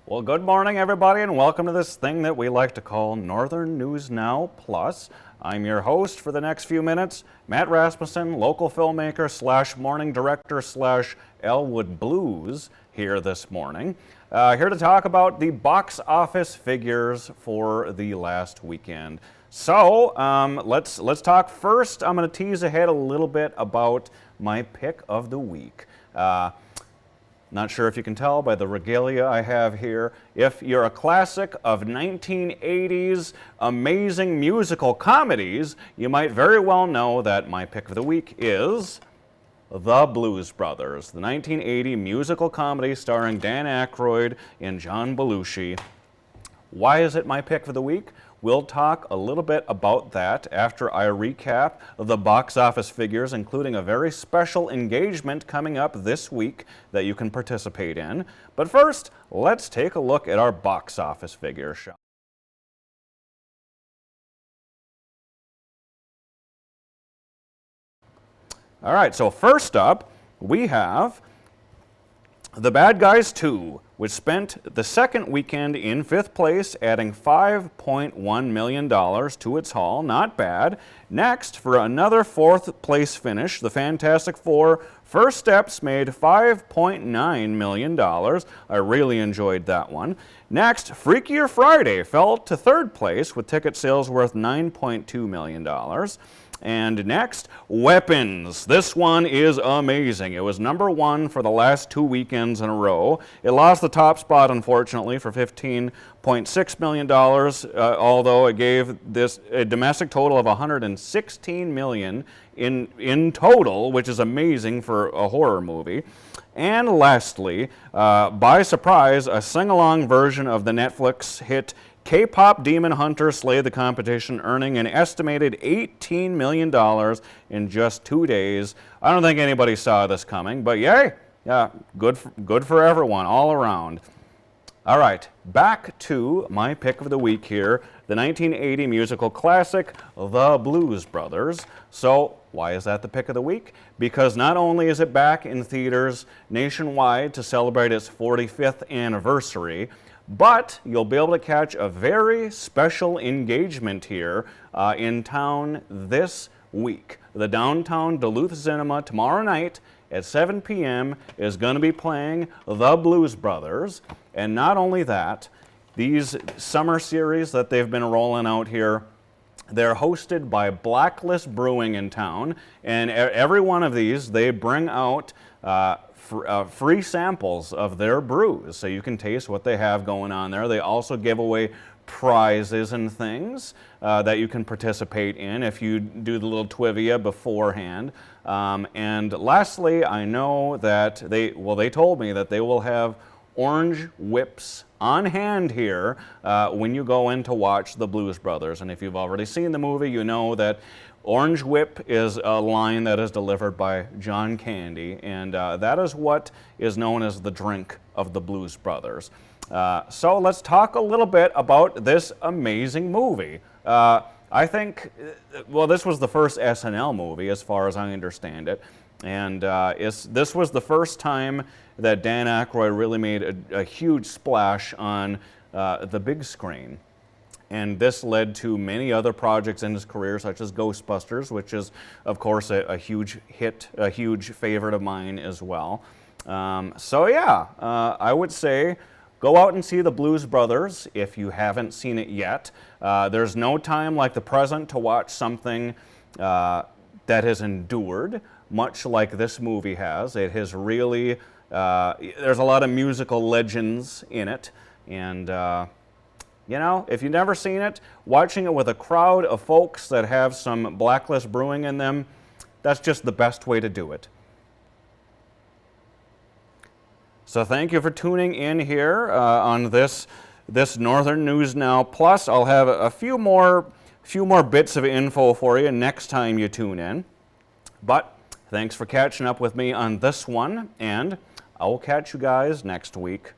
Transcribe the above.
Well, good morning, everybody, and welcome to this thing that we like to call Northern News Now Plus. I'm your host for the next few minutes, Matt Rasmussen, local filmmaker slash morning director slash Elwood Blues here this morning. Here to talk about the box office figures for the last weekend. So let's talk first. I'm going to tease ahead a little bit about my pick of the week. Not sure if you can tell by the regalia I have here. If you're a classic of 1980s amazing musical comedies, you might very well know that my pick of the week is The Blues Brothers, the 1980 musical comedy starring Dan Aykroyd and John Belushi. Why is it my pick of the week? We'll talk a little bit about that after I recap the box office figures, including a very special engagement coming up this week that you can participate in. But first, let's take a look at our box office figures. All right, so first up, we have The Bad Guys 2, which spent the second weekend in fifth place, adding $5.1 million to its haul. Not bad. Next, for another fourth place finish, the Fantastic Four First Steps made $5.9 million. I really enjoyed that one. Next, Freakier Friday fell to third place with ticket sales worth $9.2 million. And next, Weapons. This one is amazing. It was number one for the last 2 weekends in a row. It lost the top spot, unfortunately, for $15.6 million, although it gave this a domestic total of $116 million in total, which is amazing for a horror movie. And lastly, by surprise, a sing-along version of the Netflix hit K-pop Demon Hunter slayed the competition, earning an estimated $18 million in just 2 days. I don't think anybody saw this coming, but yay, yeah, good for everyone all around. All right, back to my pick of the week here, the 1980 musical classic, The Blues Brothers. So why is that the pick of the week? Because not only is it back in theaters nationwide to celebrate its 45th anniversary, but you'll be able to catch a very special engagement here in town this week. The Downtown Duluth Cinema tomorrow night at 7 p.m. is going to be playing The Blues Brothers. And not only that, these summer series that they've been rolling out here, they're hosted by Blacklist Brewing in town. And every one of these, they bring out free samples of their brews, so you can taste what they have going on there. They also give away prizes and things that you can participate in if you do the little trivia beforehand. And lastly, I know that they told me that they will have orange whips on hand here when you go in to watch The Blues Brothers. And if you've already seen the movie, you know that Orange Whip is a line that is delivered by John Candy, and that is what is known as the drink of the Blues Brothers. So let's talk a little bit about this amazing movie. I think, well, this was the first SNL movie as far as I understand it, and this was the first time that Dan Aykroyd really made a huge splash on the big screen. And this led to many other projects in his career, such as Ghostbusters, which is, of course, a huge hit, a huge favorite of mine as well. So yeah, I would say go out and see The Blues Brothers if you haven't seen it yet. There's no time like the present to watch something that has endured, much like this movie has. It has really, there's a lot of musical legends in it, and you know, if you've never seen it, watching it with a crowd of folks that have some Blacklist Brewing in them, that's just the best way to do it. So thank you for tuning in here on this Northern News Now Plus. I'll have a few more bits of info for you next time you tune in. But thanks for catching up with me on this one, and I will catch you guys next week.